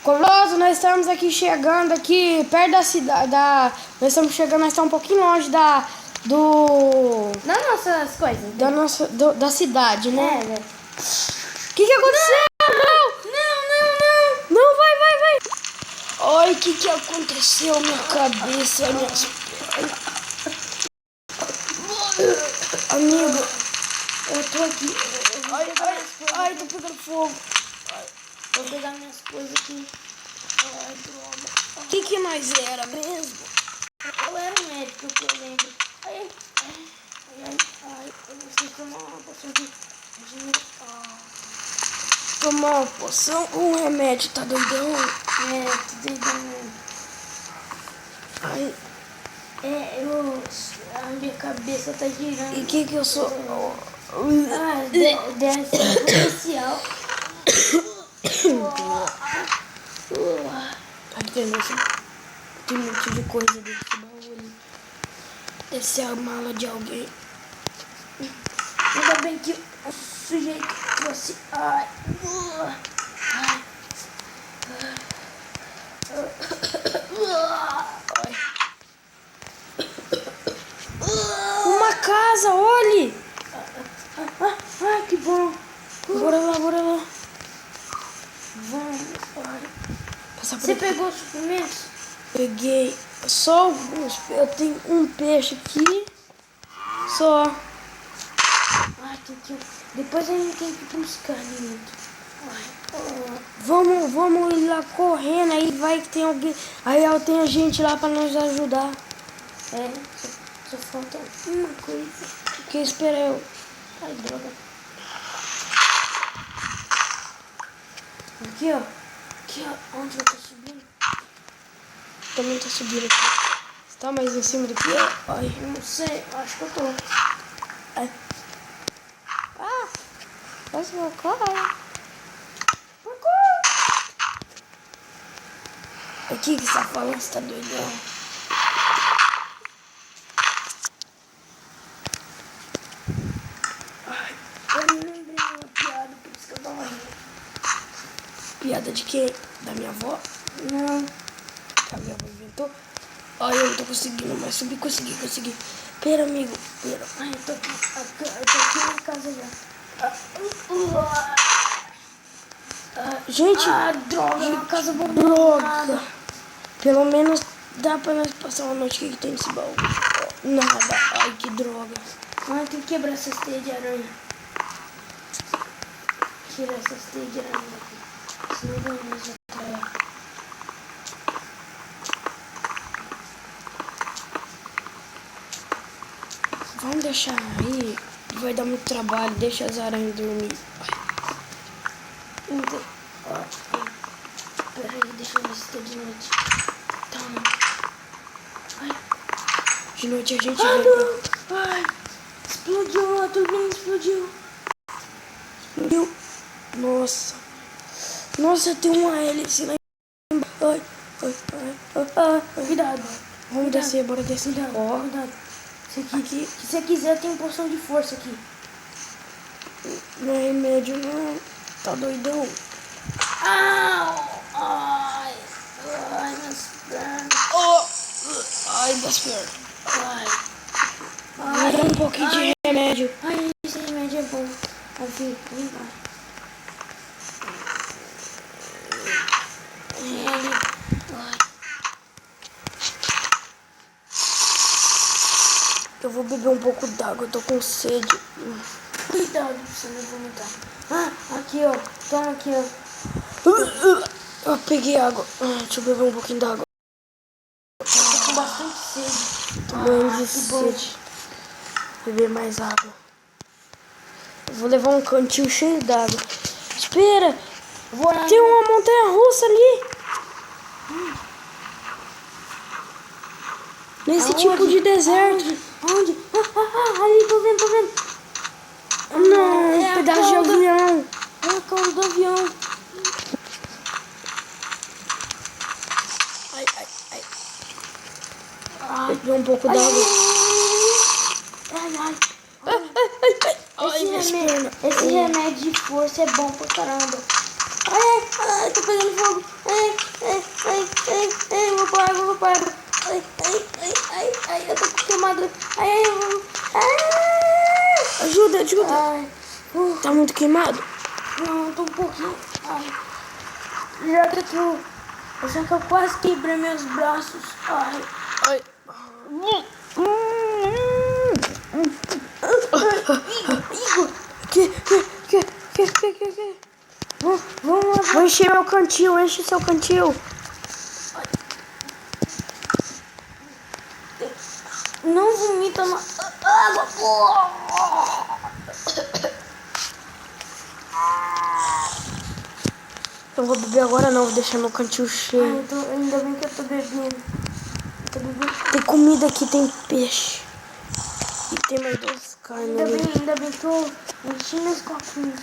Coloso, nós estamos aqui chegando aqui perto da cidade. Nós estamos chegando, nós estamos um pouquinho longe das nossas coisas. Da cidade, né? É, velho. O que aconteceu? Não, vai. Ai, o que aconteceu? Minha cabeça, minhas pernas. Amigo, eu tô aqui. Ai, tô pegando fogo. Vou pegar minhas coisas aqui. Ai, droga. O que nós era mesmo? Eu era um médico, que eu lembro. Ai, eu não sei tomar uma poção de... Tomar uma poção ou um remédio, tá doidão? É, tô doidão. Ai, A minha cabeça tá girando. e que eu sou? Deve ser policial. Tem um monte de coisa dentro desse baú. Deve ser a mala de alguém. Ainda bem que o sujeito trouxe... Uma casa, olhe! que bom. Bora lá. Vamos. Passar por Você aqui. pegou os suprimentos? Peguei só alguns. Eu tenho um peixe aqui. Só. Depois a gente tem que ir buscar alimento. Vamos ir lá correndo. Aí vai que tem alguém. Aí tem gente lá pra nos ajudar. Só falta uma coisa. Que espera eu. Ai, droga. Aqui, ó. Onde eu tô subindo? Também tá subindo aqui. Você tá mais em cima do que eu? Ai. Não sei, acho que eu tô. Ai. Mas meu cara. O que você tá falando? Você tá doidão? Eu me lembrei de uma piada, por isso que eu tava rindo. Piada de quem? Da minha avó? Não. Que a minha avó inventou? Ai, eu não tô conseguindo mais subir. Consegui. Pera, amigo. Pera. Ai, eu tô aqui na casa já. Gente. Droga, uma casa abandonada. Droga. Pelo menos dá pra nós passar uma noite. O que tem nesse baú? Nada. Ai, que droga. Ai, tem que quebrar essas teias de aranha. Tirar essas teias de aranha daqui. Senão vai mais atrás. Vamos deixar aí. Vai dar muito trabalho. Deixa as aranhas dormir. Peraí, deixa eu ver se tá de noite. Toma. De noite a gente vem. Ai, explodiu, a turbina explodiu. Nossa, tem uma hélice lá embaixo. Ai. Cuidado. Vamos descer, bora descer. Ó. Cuidado. Se você quiser, tem poção de força aqui. Não é remédio, não. Tá doidão. Ai, minhas pernas. Ai, das pernas. Ai, Dá um pouquinho de remédio. ai, esse remédio é bom. Aqui, vem cá. Eu vou beber um pouco d'água, eu tô com sede. Cuidado pra você não vomitar. Aqui, ó. Toma aqui, ó. Eu peguei água. Deixa eu beber um pouquinho d'água. Tô com bastante sede. Tô morrendo de sede. Beber mais água. Eu vou levar um cantil cheio d'água. Espera! Tem uma montanha russa ali. Nesse tipo de deserto. Onde? Ali, tô vendo. Não, É um pedaço de avião. É a cauda do avião. Beber um pouco d'água. Esse remédio de força é bom pra caramba. Ai, tô pegando fogo. água, vou pra água. Ai, eu tô queimado. Ajuda. Ai, Tá muito queimado? não, tô um pouquinho. Ai, já que eu quase quebrei meus braços. Ai. Ai. Igor, Que? vamos lá. Vou encher meu cantil, enche seu cantil. Não vomita na água, porra. Eu vou beber agora não, vou deixar meu cantil cheio. Ainda bem que eu tô bebendo. Tem comida aqui, tem peixe. E tem mais 2 carnes ali. Ainda bem que eu enchi meus copinhos.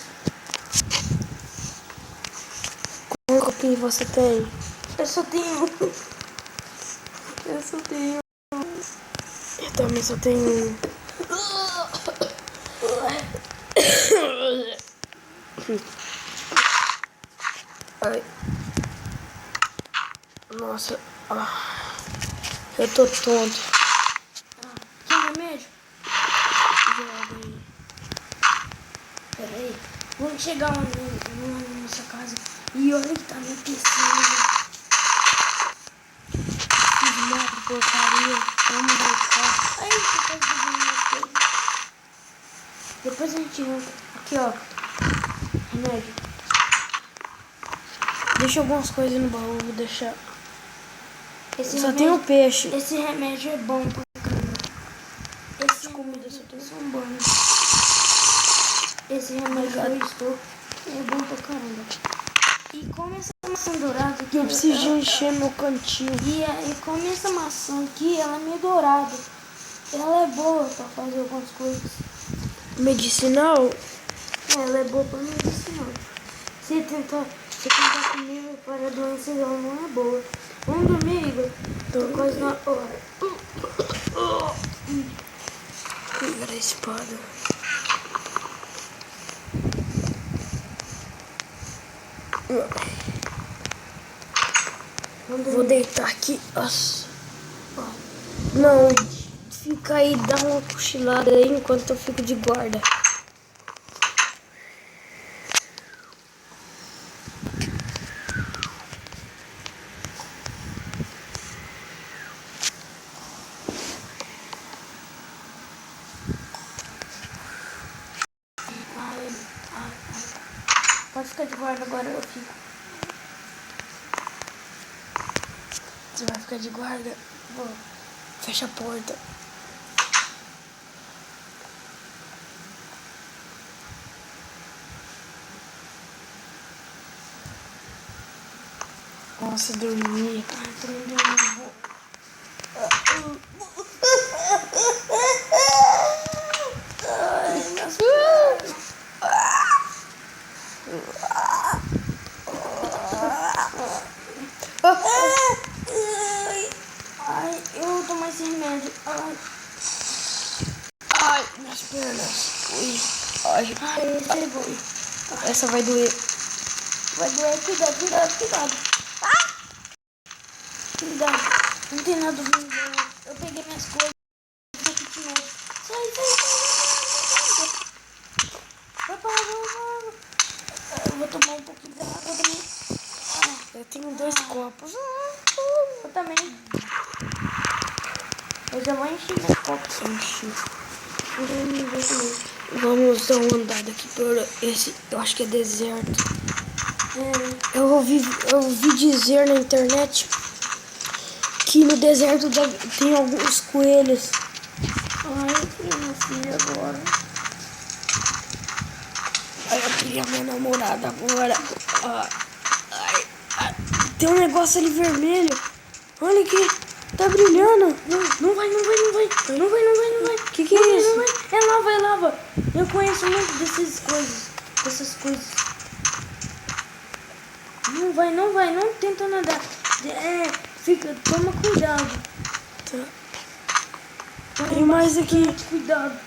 Quantos copinhos você tem? Eu só tenho um. Eu também só tenho um. Ai. Nossa. Eu tô tonto. Quer remédio? Joga aí. Peraí. Vamos chegar lá na nossa casa. E olha que tá anoitecendo. Fiz moto, porcaria. Vamos voltar. Ai, você tá fazendo umas coisas. Depois a gente entra. Aqui, ó. Remédio. Deixa algumas coisas no baú, vou deixar. Esse Só remédio, tem o peixe. Esse remédio é bom pra caramba. Esse comida remédio só tem. são bons. Esse remédio que eu estou é bom pra caramba. E come essa maçã dourada aqui. Eu preciso encher meu cantil. E come essa maçã aqui, ela é meio dourada. Ela é boa pra fazer algumas coisas. Medicinal? Ela é boa pra medicinal. Se tentar comer para doenças, ela não é boa. Vamos dormir, Igor? Tô quase na hora. Pegar a espada. Vou deitar aqui. Nossa. Não, fica aí, dá uma cochilada aí enquanto eu fico de guarda. Pode ficar de guarda agora, eu fico. Você vai ficar de guarda? Vou. Fecha a porta. Nossa, dormir. Ai, tô me dormindo. Ai, minhas pernas. Ai, eu vou tomar esse remédio. Ai, minhas pernas. Ui. Ai. Ai, esse é bom. Essa vai doer. Vai doer, cuidado. Cuidado, não tem nada ruim. Eu peguei minhas coisas. Sai. Vai pra água. Eu vou tomar um pouquinho da água também. Eu tenho 2 copos. Eu também. Eu já vou encher meus copos. Enchi. Vamos dar uma andada aqui por esse. Eu acho que é deserto. Eu ouvi dizer na internet que no deserto tem alguns coelhos. Ai, eu queria minha filha agora. Ai, eu queria minha namorada agora. Ai. Tem um negócio ali vermelho. Olha aqui. Tá brilhando. Não vai. Que é isso? Não vai. É lava. Eu conheço muito dessas coisas. Não vai, não tenta nadar. Toma cuidado. Tá. Tem mais aqui. Cuidado.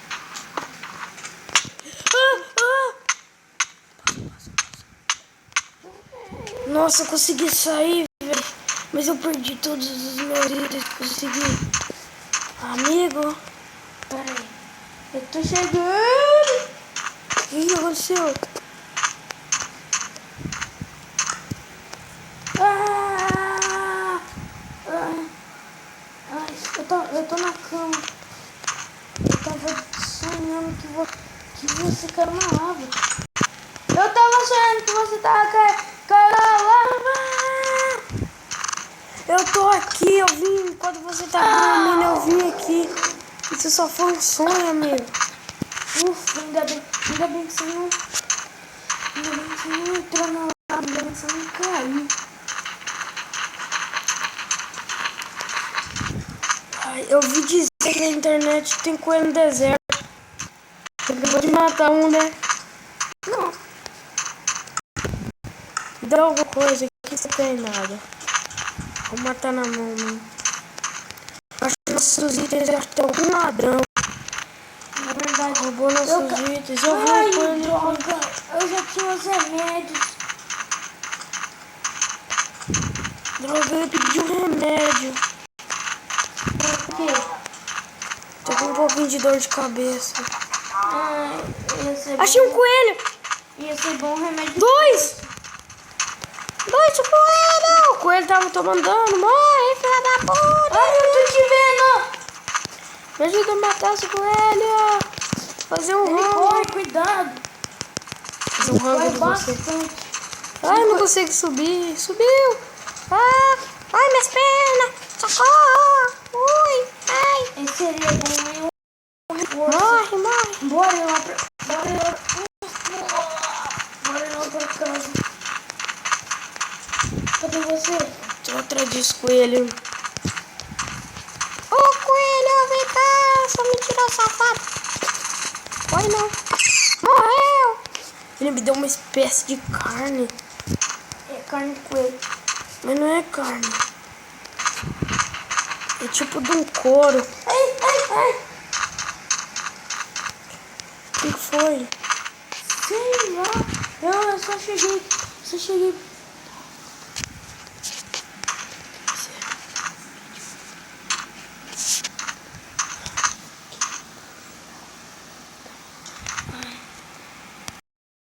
Nossa, eu consegui sair, velho. Mas eu perdi todos os meus itens. Consegui. Amigo. Pera aí. Eu tô chegando. O que aconteceu? Eu tô na cama. Eu tava sonhando que você caiu na lava. Eu tava sonhando que você tava caindo na lava. Eu tô aqui, eu vim. Quando você tá dormindo, eu vim aqui. Isso só foi um sonho, amigo. Ufa, ainda bem que você não. Ainda bem que você não entrou na lava. Ainda bem que você não caiu. Ai, eu vi dizer que na internet tem coelho no deserto. Você acabou de matar um, né? Não. Dá alguma coisa aqui, você tem nada. Vou matar na mão, mano. Acho que nossos itens acho que tem algum ladrão. Na verdade, Roubou nossos itens. Eu vou ai, com ele. droga. Eu já tinha os remédios. Droga, ele pediu remédio. Por quê? Tô com um pouquinho de dor de cabeça. Ai, ia ser Achei um bom. coelho! Ia ser bom o remédio. Dois coelhos! O coelho tava tomando dano. Morre, filha da puta! Ai, eu tô te vendo! Me ajuda a matar esse coelho! Fazer um Ele rango. corre, cuidado. Fazer um rango Vai de você. bastante. Ai, não consigo subir. Subiu! Ai, minhas pernas! Socorro! Ui! Ai! Esse seria bom, hein? Morre, morre! Bora lá pra casa. Cadê você? Tô atrás desse coelho. Ô, coelho, vem cá! Só me tirou, safado! Corre não! Morreu! Ele me deu uma espécie de carne. É carne de coelho. Mas não é carne. É tipo de um couro. Ai, ai, ai. O que foi? Sei lá. Eu só cheguei